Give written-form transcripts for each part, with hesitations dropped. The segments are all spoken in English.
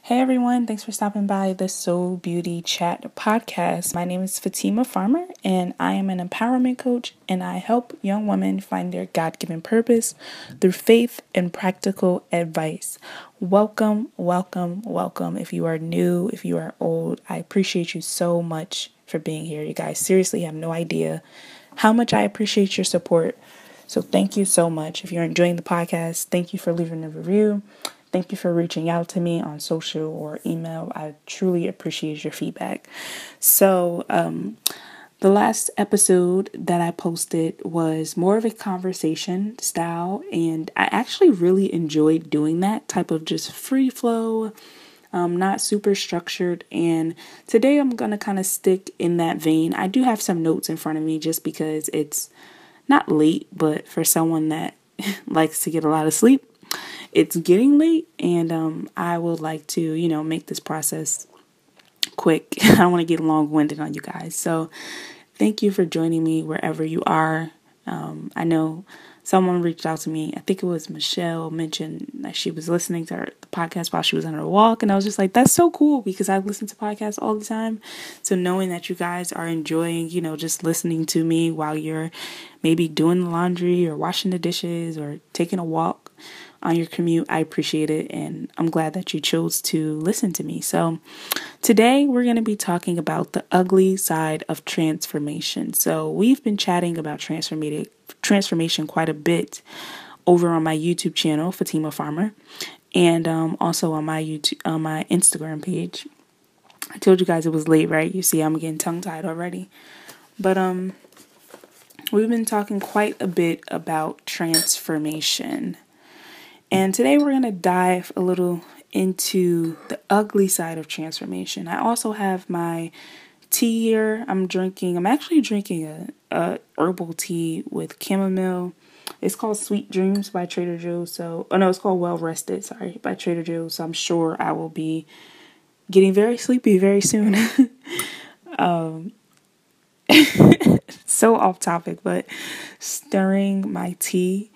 Hey everyone, thanks for stopping by the Soul Beauty Chat podcast. My name is Fatima Farmer and I am an empowerment coach and I help young women find their God-given purpose through faith and practical advice. Welcome, welcome, welcome. If you are new, if you are old, I appreciate you so much for being here. You guys seriously have no idea how much I appreciate your support. So thank you so much. If you're enjoying the podcast, thank you for leaving a review. Thank you for reaching out to me on social or email. I truly appreciate your feedback. So, the last episode that I posted was more of a conversation style, and I actually really enjoyed doing that type of just free flow, not super structured. And today I'm going to kind of stick in that vein. I do have some notes in front of me just because it's not late, but for someone that likes to get a lot of sleep, it's getting late, and I would like to, make this process quick. I don't want to get long-winded on you guys. So thank you for joining me wherever you are. I know someone reached out to me. I think it was Michelle, mentioned that she was listening to the podcast while she was on her walk. And I was just like, that's so cool because I listen to podcasts all the time. So knowing that you guys are enjoying, just listening to me while you're maybe doing the laundry or washing the dishes or taking a walk on your commute, I appreciate it, and I'm glad that you chose to listen to me. So today we're going to be talking about the ugly side of transformation. So we've been chatting about transformation quite a bit over on my YouTube channel, Fatima Farmer, and also on my Instagram page. I told you guys it was late, right? You see, I'm getting tongue-tied already. But we've been talking quite a bit about transformation. And today we're going to dive a little into the ugly side of transformation. I also have my tea here. I'm actually drinking a herbal tea with chamomile. It's called Sweet Dreams by Trader Joe's. It's called Well Rested, by Trader Joe's. So I'm sure I will be getting very sleepy very soon. So off topic, but stirring my tea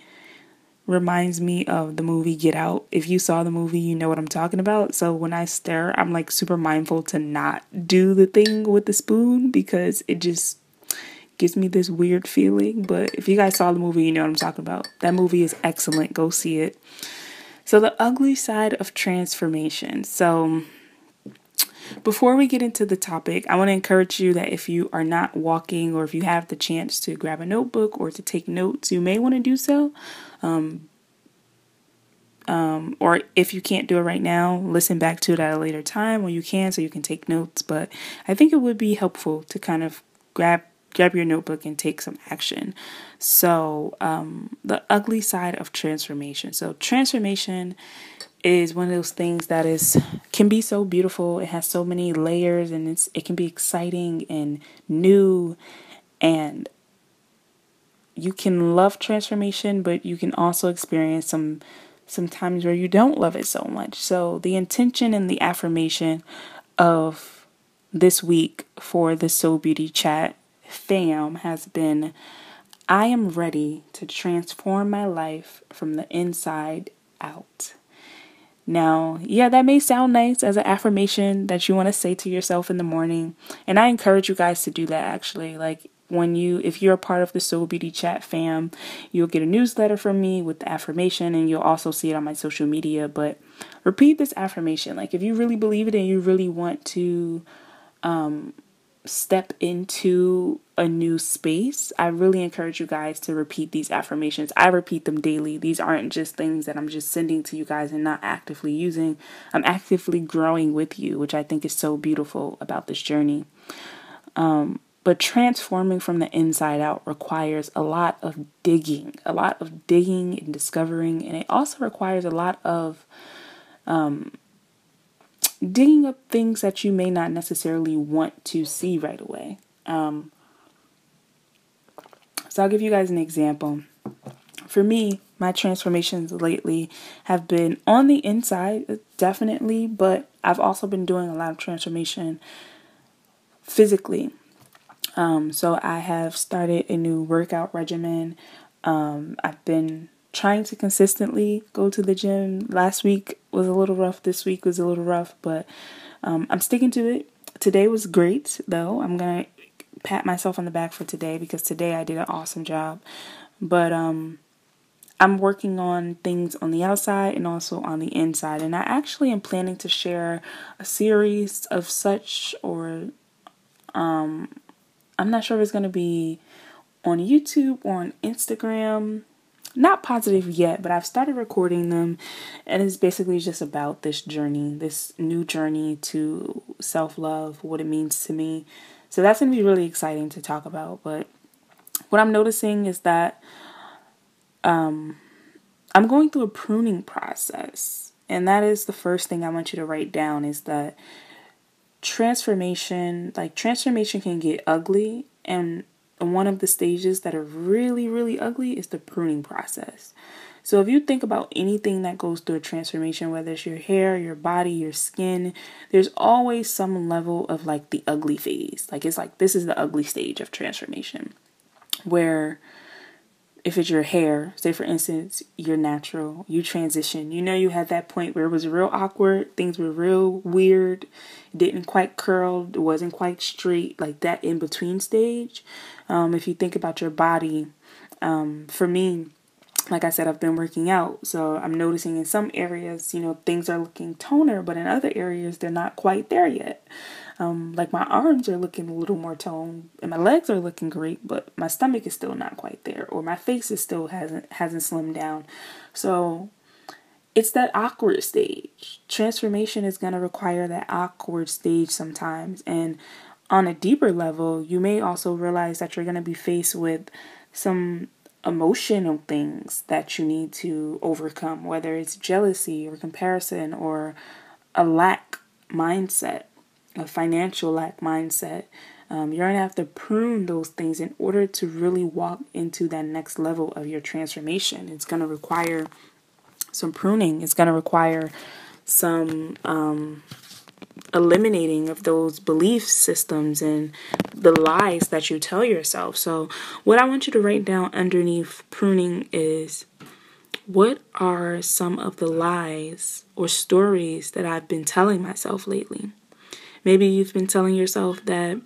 reminds me of the movie Get Out. If you saw the movie, you know what I'm talking about. So when I stir, I'm like super mindful to not do the thing with the spoon because it just gives me this weird feeling. But if you guys saw the movie, you know what I'm talking about. That movie is excellent. Go see it. So the ugly side of transformation. So before we get into the topic, I want to encourage you that if you are not walking or if you have the chance to grab a notebook or to take notes, you may want to do so. Or if you can't do it right now, listen back to it at a later time when you can so you can take notes. But I think it would be helpful to kind of grab your notebook and take some action. So the ugly side of transformation. So transformation is one of those things that can be so beautiful. It has so many layers and it can be exciting and new, and you can love transformation, but you can also experience some times where you don't love it so much. So the intention and the affirmation of this week for the Soul Beauty Chat fam has been, I am ready to transform my life from the inside out. Now, yeah, that may sound nice as an affirmation that you want to say to yourself in the morning. And I encourage you guys to do that actually. Like if you're a part of the Soul Beauty Chat fam, you'll get a newsletter from me with the affirmation and you'll also see it on my social media. But repeat this affirmation. Like if you really believe it and you really want to step into a new space, I really encourage you guys to repeat these affirmations. I repeat them daily. These aren't just things that I'm just sending to you guys and not actively using. I'm actively growing with you, which I think is so beautiful about this journey. But transforming from the inside out requires a lot of digging and discovering. And it also requires a lot of digging up things that you may not necessarily want to see right away. So I'll give you guys an example. For me, my transformations lately have been on the inside, definitely, but I've also been doing a lot of transformation physically. So I have started a new workout regimen. I've been trying to consistently go to the gym. Last week was a little rough. This week was a little rough, but I'm sticking to it. Today was great, though. I'm going to pat myself on the back for today because today I did an awesome job. But I'm working on things on the outside and also on the inside. And I actually am planning to share a series of such, or I'm not sure if it's going to be on YouTube or on Instagram. Not positive yet, but I've started recording them, and it's basically just about this journey, this new journey to self-love, what it means to me. So that's going to be really exciting to talk about. But what I'm noticing is that I'm going through a pruning process, and that is the first thing I want you to write down, is that transformation can get ugly, and one of the stages that are really, really ugly is the pruning process. So if you think about anything that goes through a transformation, whether it's your hair, your body, your skin, there's always some level of like the ugly phase. Like, it's like, this is the ugly stage of transformation, where if it's your hair, say for instance, you're natural, you transition, you had that point where it was real awkward, things were real weird, it didn't quite curl, it wasn't quite straight, like that in between stage. If you think about your body, for me, like I said, I've been working out, so I'm noticing in some areas, things are looking toner, but in other areas, they're not quite there yet. Like my arms are looking a little more toned, and my legs are looking great, but my stomach is still not quite there, or my face is still hasn't slimmed down. So it's that awkward stage. Transformation is going to require that awkward stage sometimes, and on a deeper level, you may also realize that you're going to be faced with some emotional things that you need to overcome, whether it's jealousy or comparison or a lack mindset, a financial lack mindset. You're going to have to prune those things in order to really walk into that next level of your transformation. It's going to require some pruning. It's going to require some eliminating of those belief systems and the lies that you tell yourself. So what I want you to write down underneath pruning is, what are some of the lies or stories that I've been telling myself lately? Maybe you've been telling yourself that,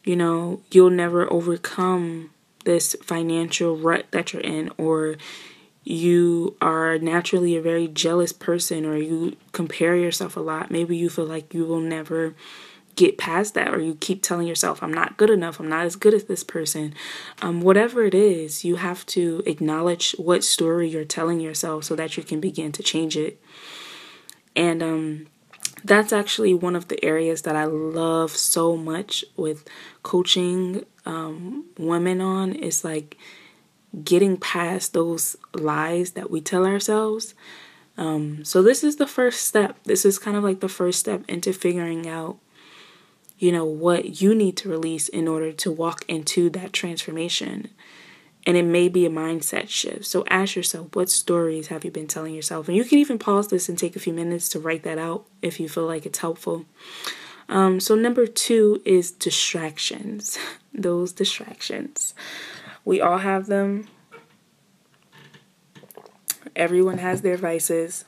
you'll never overcome this financial rut that you're in, or you are naturally a very jealous person, or you compare yourself a lot. Maybe you feel like you will never get past that, or you keep telling yourself, I'm not good enough, I'm not as good as this person. Whatever it is, you have to acknowledge what story you're telling yourself so that you can begin to change it. And that's actually one of the areas that I love so much with coaching women on, is like getting past those lies that we tell ourselves. So this is the first step. This is kind of like the first step into figuring out, what you need to release in order to walk into that transformation. And it may be a mindset shift. So ask yourself, what stories have you been telling yourself? And you can even pause this and take a few minutes to write that out if you feel like it's helpful. So number 2 is distractions. Those distractions. We all have them. Everyone has their vices.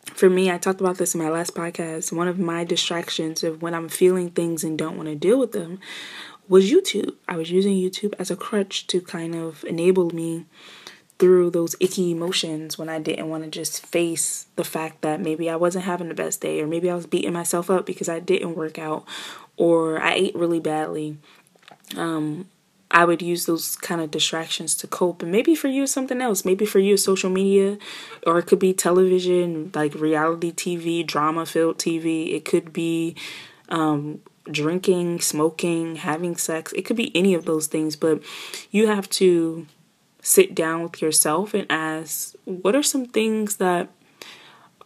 For me, I talked about this in my last podcast. One of my distractions of when I'm feeling things and don't want to deal with them was YouTube. I was using YouTube as a crutch to kind of enable me through those icky emotions when I didn't want to just face the fact that maybe I wasn't having the best day, or maybe I was beating myself up because I didn't work out, or I ate really badly. I would use those kind of distractions to cope. And maybe for you, something else. Maybe for you, social media, or it could be television, like reality TV, drama-filled TV. It could be drinking, smoking, having sex. It could be any of those things. But you have to sit down with yourself and ask, what are some things that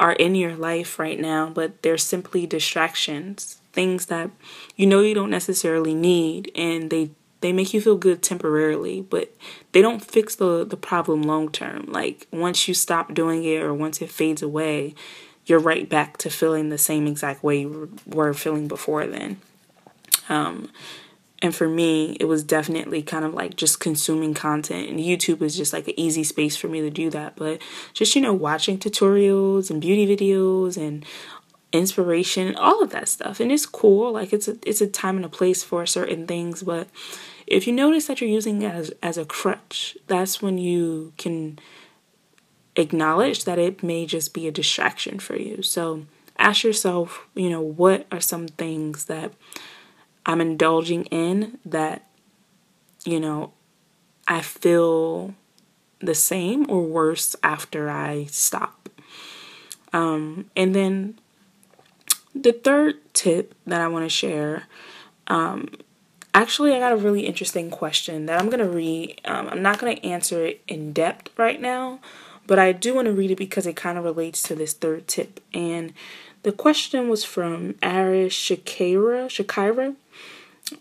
are in your life right now, but they're simply distractions, things that you don't necessarily need, and they make you feel good temporarily, but they don't fix the problem long term. Like, once you stop doing it, or once it fades away, you're right back to feeling the same exact way you were feeling before then. And for me, it was definitely kind of like just consuming content. And YouTube is just like an easy space for me to do that. But just, watching tutorials and beauty videos and inspiration, all of that stuff. And it's cool. Like it's a time and a place for certain things. But if you notice that you're using it as a crutch, that's when you can acknowledge that it may just be a distraction for you. So ask yourself, what are some things that I'm indulging in that, I feel the same or worse after I stop. And then the third tip that I want to share, actually, I got a really interesting question that I'm going to read. I'm not going to answer it in depth right now, but I do want to read it because it kind of relates to this third tip. And the question was from Arish Shakira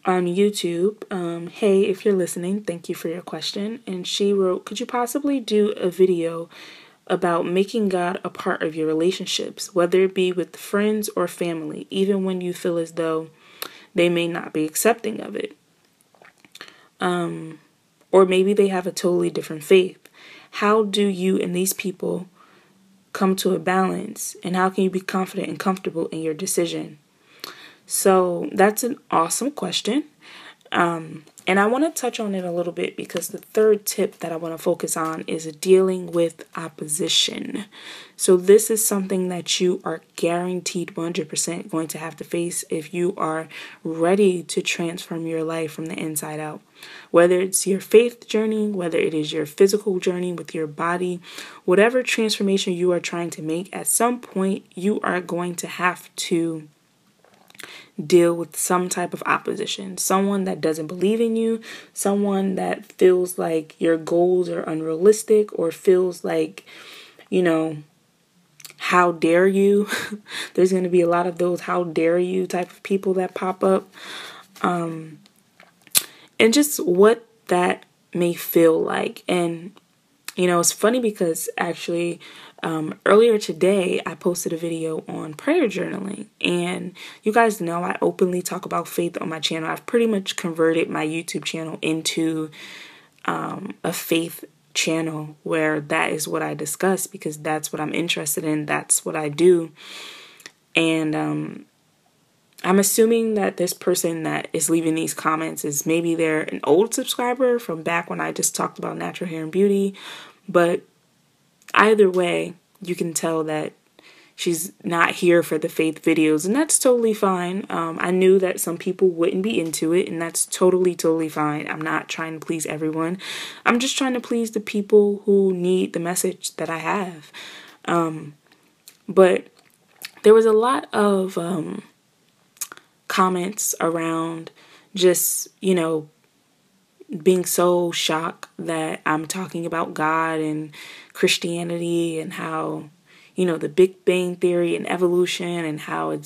on YouTube. Hey, if you're listening, thank you for your question. And she wrote, could you possibly do a video about making God a part of your relationships, whether it be with friends or family, even when you feel as though they may not be accepting of it? Or maybe they have a totally different faith. How do you and these people come to a balance? And how can you be confident and comfortable in your decision? So that's an awesome question. And I want to touch on it a little bit because the third tip that I want to focus on is dealing with opposition. So this is something that you are guaranteed 100% going to have to face if you are ready to transform your life from the inside out. Whether it's your faith journey, whether it is your physical journey with your body, whatever transformation you are trying to make, at some point you are going to have to deal with some type of opposition. Someone that doesn't believe in you, someone that feels like your goals are unrealistic or feels like, how dare you? There's going to be a lot of those how dare you type of people that pop up. And just what that may feel like. And, it's funny because actually earlier today, I posted a video on prayer journaling, and you guys know I openly talk about faith on my channel. I've pretty much converted my YouTube channel into a faith channel where that is what I discuss because that's what I'm interested in. That's what I do. And I'm assuming that this person that is leaving these comments is maybe they're an old subscriber from back when I just talked about natural hair and beauty. But either way, you can tell that she's not here for the faith videos, and that's totally fine. I knew that some people wouldn't be into it, and that's totally fine. I'm not trying to please everyone. I'm just trying to please the people who need the message that I have. But there was a lot of comments around just, being so shocked that I'm talking about God and Christianity and how, the Big Bang Theory and evolution and how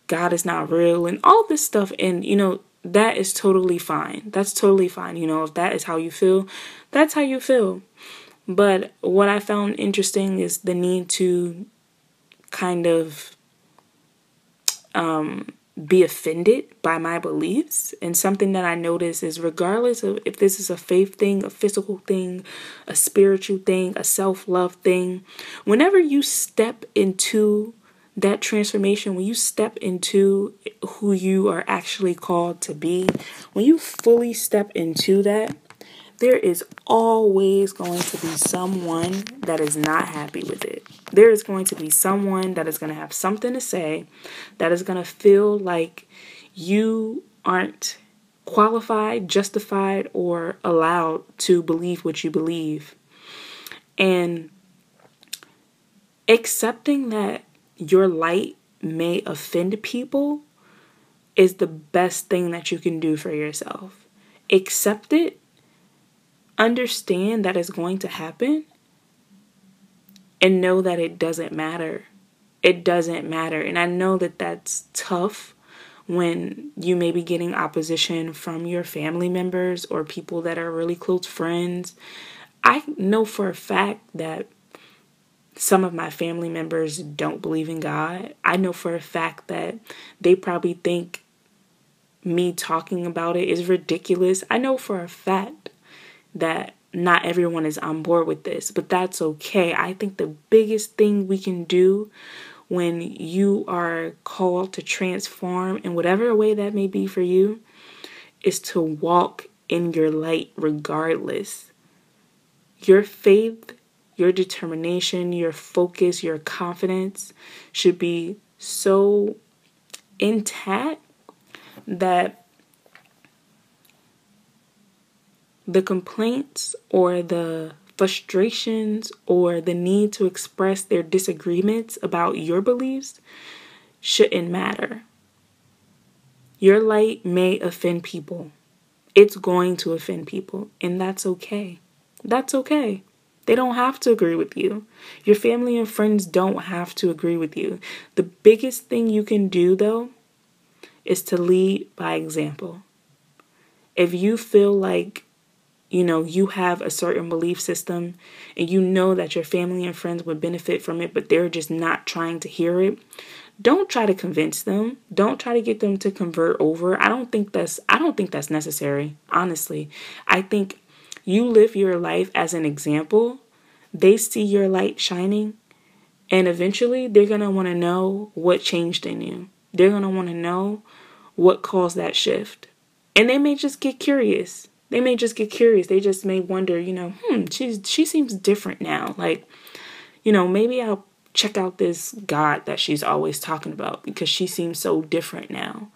God is not real and all this stuff. And, that is totally fine. That's totally fine. If that is how you feel, that's how you feel. But what I found interesting is the need to kind of be offended by my beliefs. And something that I notice is regardless of if this is a faith thing, a physical thing, a spiritual thing, a self-love thing, whenever you step into that transformation, when you step into who you are actually called to be, when you fully step into that, there is always going to be someone that is not happy with it. There is going to be someone that is going to have something to say, that is going to feel like you aren't qualified, justified, or allowed to believe what you believe. And accepting that your light may offend people is the best thing that you can do for yourself. Accept it. Understand that it's going to happen and know that it doesn't matter. It doesn't matter. And I know that that's tough when you may be getting opposition from your family members or people that are really close friends. I know for a fact that some of my family members don't believe in God. I know for a fact that they probably think me talking about it is ridiculous. I know for a fact that not everyone is on board with this, but that's okay. I think the biggest thing we can do when you are called to transform in whatever way that may be for you is to walk in your light regardless. Your faith, your determination, your focus, your confidence should be so intact that the complaints or the frustrations or the need to express their disagreements about your beliefs shouldn't matter. Your light may offend people. It's going to offend people, and that's okay. That's okay. They don't have to agree with you. Your family and friends don't have to agree with you. The biggest thing you can do, though, is to lead by example. If you feel like, you have a certain belief system and you know that your family and friends would benefit from it, but they're just not trying to hear it, don't try to convince them. Don't try to get them to convert over. I don't think that's necessary, honestly. I think you live your life as an example. They see your light shining, and eventually they're going to want to know what changed in you. They're going to want to know what caused that shift. And they may just get curious. They just may wonder, she seems different now. Like, maybe I'll check out this God that she's always talking about because she seems so different now.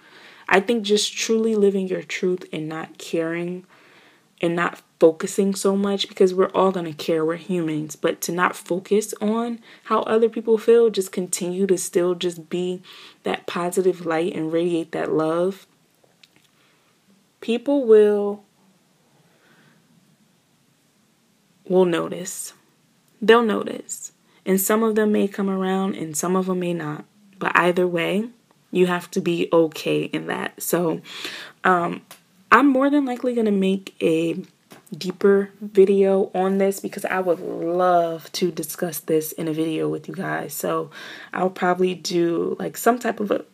I think just truly living your truth and not caring and not focusing so much, because we're all going to care, we're humans, but to not focus on how other people feel, just continue to still just be that positive light and radiate that love. People will notice. They'll notice. And some of them may come around and some of them may not. But either way, you have to be okay in that. So I'm more than likely going to make a deeper video on this because I would love to discuss this in a video with you guys. So I'll probably do like some type of a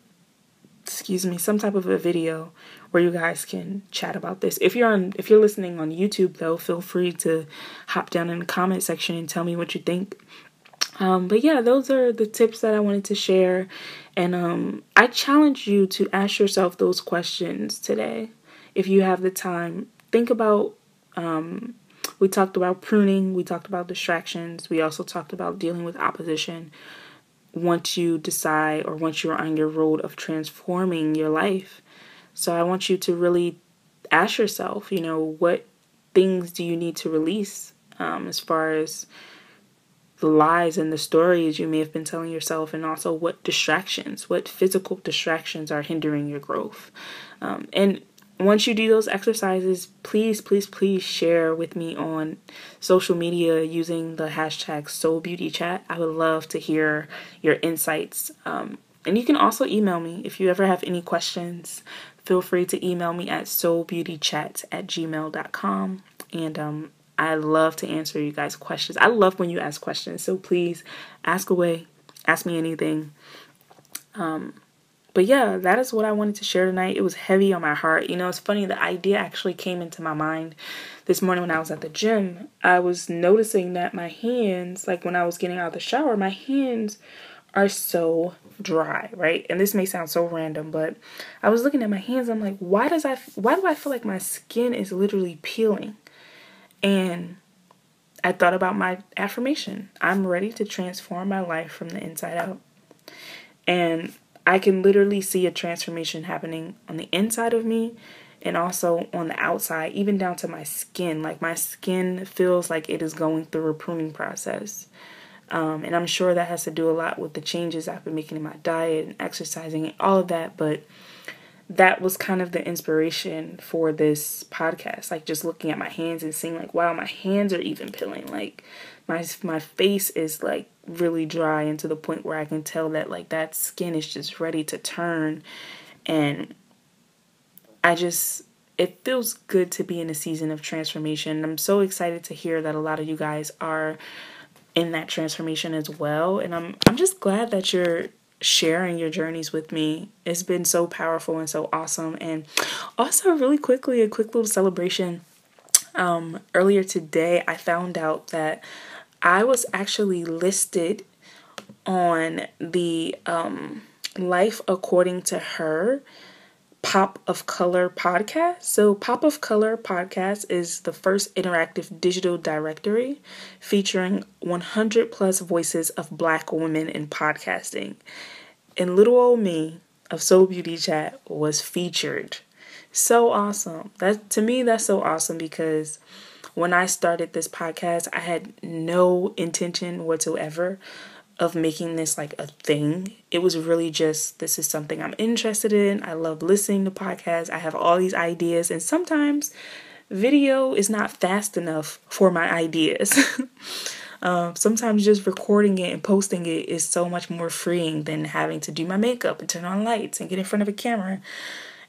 video where you guys can chat about this. If you're listening on YouTube though, feel free to hop down in the comment section and tell me what you think. But yeah, those are the tips that I wanted to share. And I challenge you to ask yourself those questions today. If you have the time, think about, we talked about pruning, we talked about distractions, we also talked about dealing with opposition. Once you decide or once you're on your road of transforming your life. So I want you to really ask yourself, what things do you need to release as far as the lies and the stories you may have been telling yourself, and also what physical distractions are hindering your growth. And once you do those exercises, please, please, please share with me on social media using the hashtag SOULBEAUTYCHAT. I would love to hear your insights. And you can also email me if you ever have any questions. Feel free to email me at soulbeautychat@gmail.com. And I love to answer you guys' questions. I love when you ask questions. So please ask away. Ask me anything. But yeah, that is what I wanted to share tonight. It was heavy on my heart. It's funny, the idea actually came into my mind this morning when I was at the gym. I was noticing that my hands, like when I was getting out of the shower, my hands are so dry, right? And this may sound so random, but I was looking at my hands. I'm like, why do I feel like my skin is literally peeling? And I thought about my affirmation. I'm ready to transform my life from the inside out. And I can literally see a transformation happening on the inside of me and also on the outside, even down to my skin. Like my skin feels like it is going through a pruning process. And I'm sure that has to do a lot with the changes I've been making in my diet and exercising and all of that. But that was kind of the inspiration for this podcast. Like just looking at my hands and seeing like, wow, my hands are even peeling. Like my face is like really dry, and to the point where I can tell that like that skin is just ready to turn. And it feels good to be in a season of transformation. I'm so excited to hear that a lot of you guys are in that transformation as well. And I'm just glad that you're sharing your journeys with me. It's been so powerful and so awesome. And also, really quickly, a quick little celebration. Earlier today, I found out that I was actually listed on the Life According to Her Pop of Color podcast. So Pop of Color podcast is the first interactive digital directory featuring 100 plus voices of Black women in podcasting. And little old me of Soul Beauty Chat was featured. So awesome. To me, that's so awesome, because when I started this podcast, I had no intention whatsoever of making this like a thing. It was really just, this is something I'm interested in. I love listening to podcasts. I have all these ideas, and sometimes video is not fast enough for my ideas. Sometimes just recording it and posting it is so much more freeing than having to do my makeup and turn on lights and get in front of a camera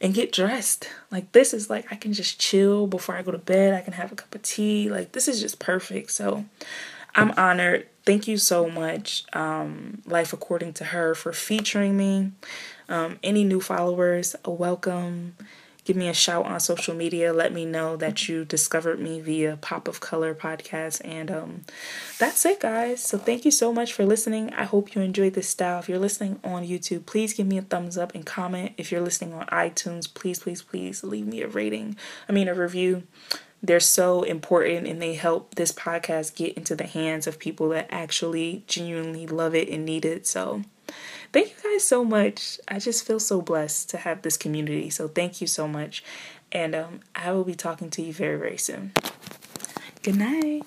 and get dressed. Like, this is like, I can just chill before I go to bed. I can have a cup of tea. Like, this is just perfect. So I'm honored. Thank you so much, Life According to Her, for featuring me. Any new followers, welcome. Give me a shout on social media. Let me know that you discovered me via Pop of Color podcast. And that's it, guys. So thank you so much for listening. I hope you enjoyed this style. If you're listening on YouTube, please give me a thumbs up and comment. If you're listening on iTunes, please, please, please leave me a review. They're so important, and they help this podcast get into the hands of people that actually genuinely love it and need it. So thank you guys so much. I just feel so blessed to have this community. So thank you so much. And I will be talking to you very, very soon. Good night.